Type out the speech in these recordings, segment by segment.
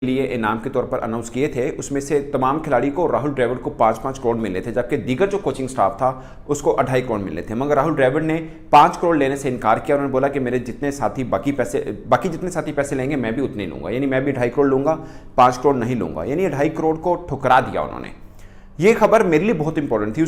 लिए इनाम के तौर पर अनाउंस किए थे, उसमें से तमाम खिलाड़ी को राहुल द्रविड़ को 5-5 करोड़ मिले थे, जबकि दीगर जो कोचिंग स्टाफ था उसको 2.5 करोड़ मिले थे। मगर राहुल द्रविड़ ने 5 करोड़ लेने से इनकार किया। उन्होंने बोला कि मेरे जितने साथी बाकी जितने साथी पैसे लेंगे मैं भी उतने लूंगा, यानी मैं भी 2.5 करोड़ लूंगा, 5 करोड़ नहीं लूंगा, यानी 2.5 करोड़ को ठुकरा दिया उन्होंने। ये खबर मेरे लिए बहुत इंपॉर्टेंट थी।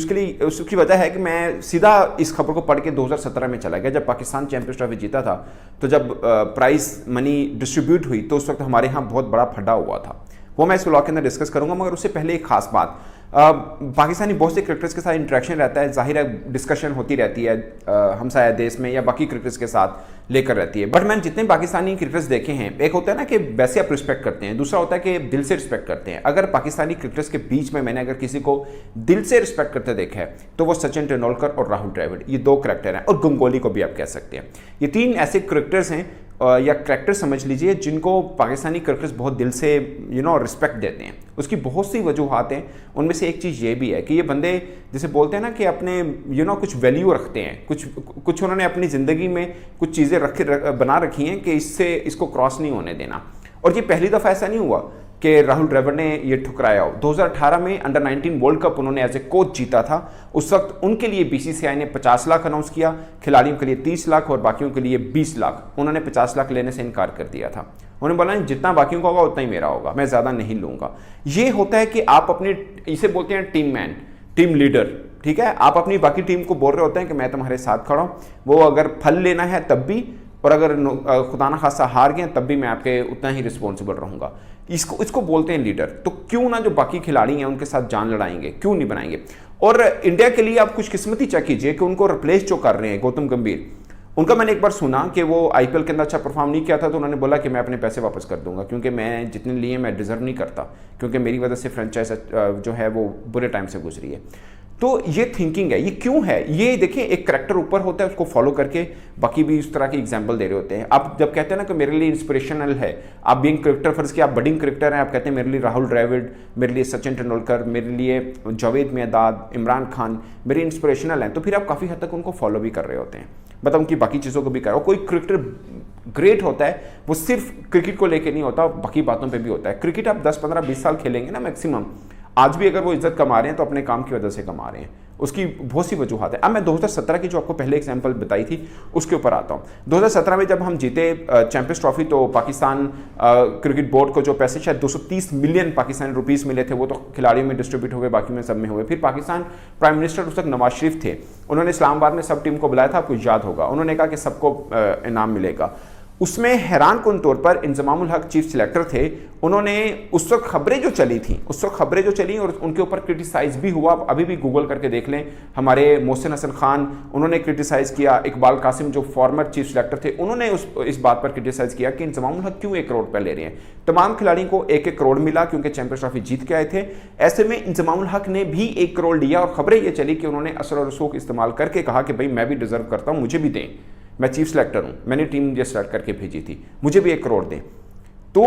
उसकी वजह है कि मैं सीधा इस खबर को पढ़ के 2017 में चला गया, जब पाकिस्तान चैंपियंस ट्रॉफी जीता था। तो जब प्राइस मनी डिस्ट्रीब्यूट हुई तो उस वक्त हमारे यहाँ बहुत बड़ा फड्डा हुआ था, वो मैं इस व्लॉग के अंदर डिस्कस करूंगा। मगर उससे पहले एक खास बात, पाकिस्तानी बहुत से क्रिकेटर्स के साथ इंटरेक्शन रहता है, जाहिर है डिस्कशन होती रहती है हमसाया देश में या बाकी क्रिकेटर्स के साथ लेकर रहती है। बट मैंने जितने पाकिस्तानी क्रिकेटर्स देखे हैं, एक होता है ना कि वैसे आप रिस्पेक्ट करते हैं, दूसरा होता है कि दिल से रिस्पेक्ट करते हैं। अगर पाकिस्तानी क्रिकेटर्स के बीच में मैंने अगर किसी को दिल से रिस्पेक्ट करते देखा है तो वो सचिन तेंदुलकर और राहुल द्रविड़, ये 2 करैक्टर हैं, और गंगोली को भी आप कह सकते हैं। ये 3 ऐसे क्रिकेटर्स हैं या करैक्टर समझ लीजिए जिनको पाकिस्तानी क्रिकेटर्स बहुत दिल से रिस्पेक्ट देते हैं। उसकी बहुत सी वजूहत हैं, उनमें से एक चीज़ ये भी है कि ये बंदे जैसे बोलते हैं ना कि अपने कुछ वैल्यू रखते हैं, कुछ उन्होंने अपनी ज़िंदगी में कुछ चीज़ें बना रखी हैं कि इसको क्रॉस नहीं होने देना। और ये पहली दफ़ा ऐसा नहीं हुआ कि राहुल द्रविड़ ने ये ठुकराया हो। 2018 में अंडर 19 वर्ल्ड कप उन्होंने एज ए कोच जीता था। उस वक्त उनके लिए बीसीसीआई ने 50 लाख अनाउंस किया, खिलाड़ियों के लिए 30 लाख और बाकियों के लिए 20 लाख। उन्होंने 50 लाख लेने से इनकार कर दिया था। उन्होंने बोला जितना बाकियों का होगा उतना ही मेरा होगा, मैं ज़्यादा नहीं लूंगा। ये होता है कि आप अपने, इसे बोलते हैं टीम मैन, टीम लीडर, ठीक है। आप अपनी बाकी टीम को बोल रहे होते हैं कि मैं तुम्हारे साथ खड़ा हूँ, वो अगर फल लेना है तब भी, और अगर खुदा ना खासा हार गए तब भी मैं आपके उतना ही रिस्पॉन्सिबल रहूंगा। इसको बोलते हैं लीडर। तो क्यों ना जो बाकी खिलाड़ी हैं उनके साथ जान लड़ाएंगे, क्यों नहीं बनाएंगे। और इंडिया के लिए आप खुशकिस्मती चेक कीजिए कि उनको रिप्लेस जो कर रहे हैं गौतम गंभीर, उनका मैंने एक बार सुना कि वो आईपीएल के अंदर अच्छा परफॉर्म नहीं किया था, तो उन्होंने बोला कि मैं अपने पैसे वापस कर दूंगा, क्योंकि मैं जितने लिए मैं डिजर्व नहीं करता, क्योंकि मेरी वजह से फ्रेंचाइज जो है वो बुरे टाइम से गुजरी है। तो ये थिंकिंग है। ये क्यों है? ये देखिए, एक करैक्टर ऊपर होता है, उसको फॉलो करके बाकी भी इस तरह की एग्जाम्पल दे रहे होते हैं। आप जब कहते हैं ना कि मेरे लिए इंस्पिरेशनल है, आप बीइंग क्रिकेटर, फर्ज की आप बडिंग क्रिकेटर हैं, आप कहते हैं मेरे लिए राहुल द्रविड़, मेरे लिए सचिन तेंदुलकर, मेरे लिए जावेद मियांदाद, इमरान खान मेरे इंस्पिरेशनल हैं, तो फिर आप काफ़ी हद तक उनको फॉलो भी कर रहे होते हैं, मतलब उनकी बाकी चीज़ों को भी कर रहे हो। कोई क्रिकेटर ग्रेट होता है वो सिर्फ क्रिकेट को लेकर नहीं होता, बाकी बातों पर भी होता है। क्रिकेट आप 10, 15, 20 साल खेलेंगे ना मैक्सिमम, आज भी अगर वो इज्जत कमा रहे हैं तो अपने काम की वजह से कमा रहे हैं। उसकी बहुत सी वजूहत है। अब मैं 2017 की जो आपको पहले एग्जांपल बताई थी उसके ऊपर आता हूँ। 2017 में जब हम जीते चैंपियंस ट्रॉफी, तो पाकिस्तान क्रिकेट बोर्ड को जो पैसे शायद 230 मिलियन पाकिस्तानी रुपीस मिले थे, वो तो खिलाड़ियों में डिस्ट्रीब्यूट हुए, बाकी में सब में हुए। फिर पाकिस्तान प्राइम मिनिस्टर उस वक्त नवाज शरीफ थे, उन्होंने इस्लामाबाद में सब टीम को बुलाया था, आपको याद होगा। उन्होंने कहा कि सबको इनाम मिलेगा। उसमें हैरान कुन तौर पर इंजमाम उल हक चीफ सिलेक्टर थे, उन्होंने उस वक्त खबरें जो चली और उनके ऊपर क्रिटिसाइज भी हुआ। अभी भी गूगल करके देख लें, हमारे मोहसिन हसन खान उन्होंने क्रिटिसाइज किया, इकबाल कासिम जो फॉर्मर चीफ सिलेक्टर थे उन्होंने इस बात पर क्रिटिसाइज किया कि इंजमाम उल हक क्यों 1 करोड़ रुपए ले रहे हैं। तमाम खिलाड़ियों को 1-1 करोड़ मिला क्योंकि चैंपियंस ट्रॉफी जीत के आए थे। ऐसे में इंजमाम उल हक ने भी 1 करोड़ लिया और खबरें ये चली कि उन्होंने असर और रसूख इस्तेमाल करके कहा कि भाई मैं भी डिजर्व करता हूँ, मुझे भी दें, मैं चीफ सिलेक्टर हूं, मैंने टीम मुझे सिलेक्ट करके भेजी थी, मुझे भी 1 करोड़ दें। तो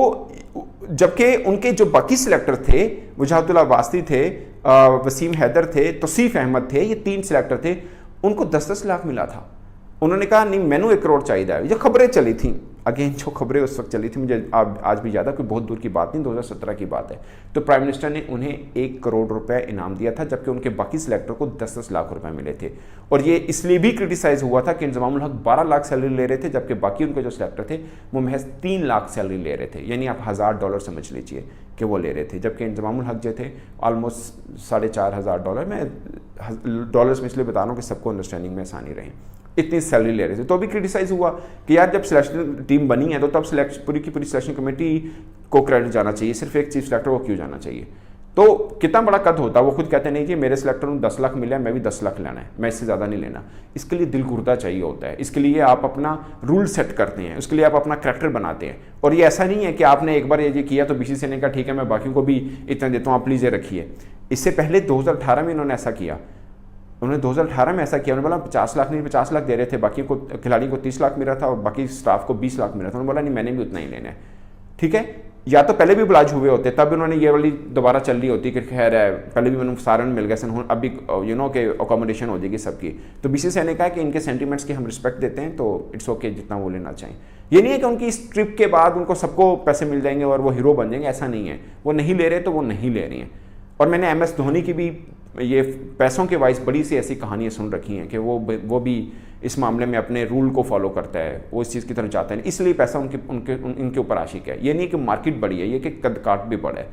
जबकि उनके जो बाकी सिलेक्टर थे, वजाहतुल्लाह वास्ती थे, वसीम हैदर थे, तौसीफ अहमद थे, ये 3 सिलेक्टर थे, उनको 10-10 लाख मिला था। उन्होंने कहा नहीं, मैंने 1 करोड़ चाहिए। ये खबरें चली थी, अगेन जो खबरें उस वक्त चली थी, मुझे आज भी याद है, कोई बहुत दूर की बात नहीं, 2017 की बात है। तो प्राइम मिनिस्टर ने उन्हें 1 करोड़ रुपए इनाम दिया था, जबकि उनके बाकी सिलेक्टर को 10-10 लाख रुपए मिले थे। और ये इसलिए भी क्रिटिसाइज हुआ था कि इंजमाम उल हक 12 लाख सैलरी ले रहे थे, जबकि बाकी उनके जो सिलेक्टर थे वो महज 3 लाख सैलरी ले रहे थे, यानी आप $1000 समझ लीजिए कि वो ले रहे थे, जबकि इंजमाम उल हक जो थे ऑलमोस्ट $4500। मैं डॉलर्स में इसलिए बता रहा हूँ कि सबको अंडरस्टैंडिंग में आसानी रहे, इतनी सैलरी ले रहे थे। तो भी क्रिटिसाइज हुआ कि यार जब सिलेक्शन टीम बनी है तो तब पूरी की पूरी सिलेक्शन कमेटी को क्रेडिट जाना चाहिए, सिर्फ एक चीफ सिलेक्टर को क्यों जाना चाहिए। तो कितना बड़ा कद होता है। वो खुद कहते नहीं कि मेरे सिलेक्टर को 10 लाख मिला है, मैं भी 10 लाख लेना है, मैं इससे ज़्यादा नहीं लेना। इसके लिए दिल गुर्दा चाहिए होता है, इसके लिए आप अपना रूल सेट करते हैं, उसके लिए आप अपना करैक्टर बनाते हैं। और ये ऐसा नहीं है कि आपने एक बार ये किया तो बीसीसीआई ने कहा ठीक है मैं बाकियों को भी इतना देता हूँ, आप प्लीज़ ये रखिए। इससे पहले 2018 में इन्होंने ऐसा किया, उन्होंने 2018 में ऐसा किया। उन्होंने बोला 50 लाख नहीं, 50 लाख दे रहे थे, बाकी को खिलाड़ी को 30 लाख मिल रहा था और बाकी स्टाफ को 20 लाख मिल रहा था। उन्होंने बोला नहीं, मैंने भी उतना ही लेना है, ठीक है। या तो पहले भी ब्लाज हुए होते तब उन्होंने ये वाली दोबारा चल रही होती कि खैर है पहले भी मैंने सारण मिल गया सन, अब भी के अकोमोडेशन हो जाएगी सबकी। तो BCCI ने कहा कि इनके सेंटीमेंट्स की हम रिस्पेक्ट देते हैं, तो इट्स ओके जितना वो लेना चाहें। ये नहीं है कि उनकी इस ट्रिप के बाद उनको सबको पैसे मिल जाएंगे और वो हीरो बन जाएंगे, ऐसा नहीं है। वो नहीं ले रहे तो वो नहीं ले रही हैं। और मैंने MS धोनी की भी ये पैसों के वाइज बड़ी सी ऐसी कहानियाँ सुन रखी हैं कि वो भी इस मामले में अपने रूल को फॉलो करता है, वो इस चीज़ की तरफ चाहता है, इसलिए पैसा इनके ऊपर आशिक है। ये नहीं कि मार्केट बड़ी है, ये कि कद काट भी बड़ा है।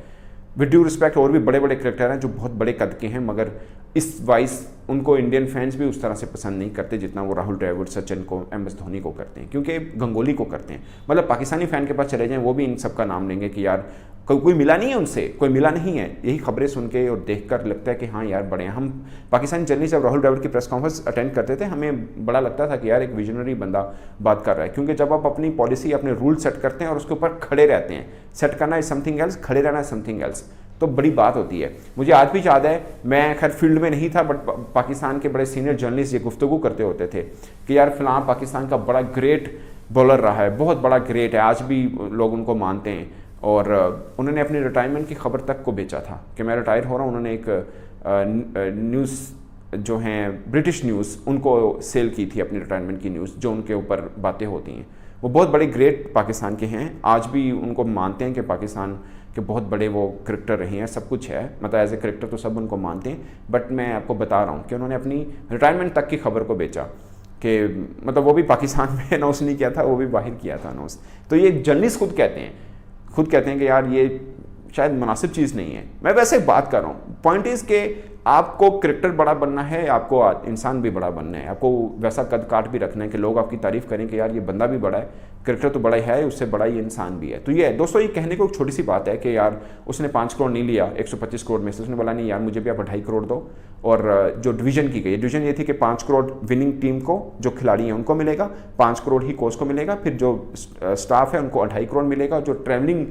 विद ड्यू रिस्पेक्ट और भी बड़े बड़े क्रिकेटर हैं जो बहुत बड़े कद के हैं, मगर इस वाइज उनको इंडियन फैंस भी उस तरह से पसंद नहीं करते जितना वो राहुल द्रविड़, सचिन को, MS धोनी को करते हैं, क्योंकि गंगोली को करते हैं। मतलब पाकिस्तानी फ़ैन के पास चले जाएं वो भी इन सब का नाम लेंगे कि यार कोई मिला नहीं है उनसे, कोई मिला नहीं है। यही खबरें सुन के और देख कर लगता है कि हाँ यार बड़े हैं। हम पाकिस्तानी जर्नलिस्ट जब राहुल द्रविड़ की प्रेस कॉन्फ्रेंस अटेंड करते थे, हमें बड़ा लगता था कि यार एक विजनरी बंदा बात कर रहा है, क्योंकि जब आप अपनी पॉलिसी, अपने रूल सेट करते हैं और उसके ऊपर खड़े रहते हैं, सेट करना इज समथिंग एल्स, खड़े रहना इज समथिंग एल्स, तो बड़ी बात होती है। मुझे आज भी याद है, मैं खैर फील्ड में नहीं था, बट पाकिस्तान के बड़े सीनियर जर्नलिस्ट ये गुफ्तगू करते होते थे कि यार फिलहाल पाकिस्तान का बड़ा ग्रेट बॉलर रहा है, बहुत बड़ा ग्रेट है, आज भी लोग उनको मानते हैं। और उन्होंने अपनी रिटायरमेंट की खबर तक को बेचा था कि मैं रिटायर हो रहा हूँ। उन्होंने एक न्यूज़ जो हैं ब्रिटिश न्यूज़, उनको सेल की थी अपनी रिटायरमेंट की न्यूज़, जो उनके ऊपर बातें होती हैं। वो बहुत बड़े ग्रेट पाकिस्तान के हैं, आज भी उनको मानते हैं कि पाकिस्तान के बहुत बड़े वो क्रिकेटर रहे हैं, सब कुछ है, मतलब एज ए क्रिकेटर तो सब उनको मानते हैं। बट मैं आपको बता रहा हूँ कि उन्होंने अपनी रिटायरमेंट तक की खबर को बेचा, कि मतलब वो भी पाकिस्तान में अनाउंस नहीं किया था, वो भी बाहर किया था अनाउंस। तो ये जर्नलिस्ट खुद कहते हैं कि यार ये शायद मुनासिब चीज़ नहीं है। मैं वैसे बात कर रहा हूँ, पॉइंट इज़ के आपको क्रिकेटर बड़ा बनना है, आपको इंसान भी बड़ा बनना है, आपको वैसा कद काट भी रखना है कि लोग आपकी तारीफ़ करें कि यार ये बंदा भी बड़ा है, क्रिकेटर तो बड़ा ही है, उससे बड़ा ये इंसान भी है। तो ये दोस्तों, ये कहने को एक छोटी सी बात है कि यार उसने 5 करोड़ नहीं लिया 125 करोड़ में से, उसने बोला नहीं यार मुझे भी आप 2.5 करोड़ दो। और जो डिवीजन की गई, डिवीजन ये थी कि 5 करोड़ विनिंग टीम को, जो खिलाड़ी हैं उनको मिलेगा, 5 करोड़ ही कोच को मिलेगा, फिर जो स्टाफ है उनको 2.5 करोड़ मिलेगा, जो ट्रैवलिंग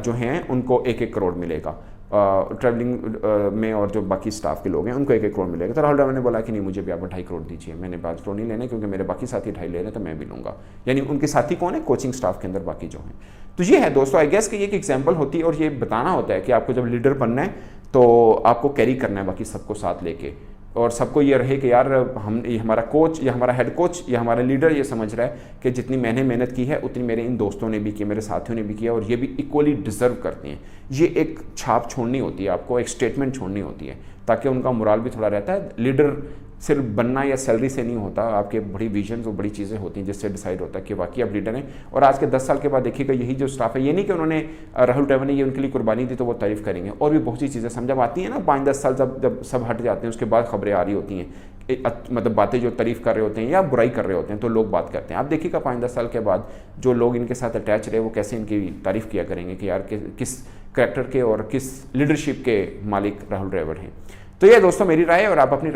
जो हैं उनको 1-1 करोड़ मिलेगा ट्रैवलिंग में, और जो बाकी स्टाफ के लोग हैं उनको 1-1 करोड़ मिलेगा। तो राहुल द्रविड़ ने बोला कि नहीं मुझे भी आप 2.5 करोड़ दीजिए, मैंने 5 करोड़ नहीं लेने क्योंकि मेरे बाकी साथी 2.5 ले रहे हैं तो मैं भी लूँगा। यानी उनके साथी कौन है? कोचिंग स्टाफ के अंदर बाकी जो हैं। तो ये है दोस्तों, आई गेस कि ये एक एग्जाम्पल होती है, और ये बताना होता है कि आपको जब लीडर बनना है तो आपको कैरी करना है बाकी सबको साथ लेके, और सबको ये रहे कि यार हम, ये हमारा कोच या हमारा हेड कोच या हमारा लीडर ये समझ रहा है कि जितनी मैंने मेहनत की है उतनी मेरे इन दोस्तों ने भी की, मेरे साथियों ने भी किया, और ये भी इक्वली डिजर्व करते हैं। ये एक छाप छोड़नी होती है आपको, एक स्टेटमेंट छोड़नी होती है, ताकि उनका मोराल भी थोड़ा रहता है। लीडर सिर्फ बनना या सैलरी से नहीं होता, आपके बड़ी विजन्स और बड़ी चीज़ें होती हैं जिससे डिसाइड होता है कि वाकई आप लीडर हैं। और आज के 10 साल के बाद देखिएगा यही जो स्टाफ है, ये नहीं कि उन्होंने राहुल द्रविड़ ने ये उनके लिए कुर्बानी दी तो वो तारीफ करेंगे, और भी बहुत सी चीज़ें समझ आती हैं ना। 5-10 साल जब सब हट जाते हैं उसके बाद खबरें आ रही होती हैं, मतलब बातें जो तारीफ कर रहे होते हैं या बुराई कर रहे होते हैं तो लोग बात करते हैं। आप देखिएगा 5-10 साल के बाद जो लोग इनके साथ अटैच रहे वो कैसे इनकी तारीफ किया करेंगे कि यार किस कैरेक्टर के और किस लीडरशिप के मालिक राहुल द्रविड़ हैं। तो ये दोस्तों मेरी राय है, और आप अपनी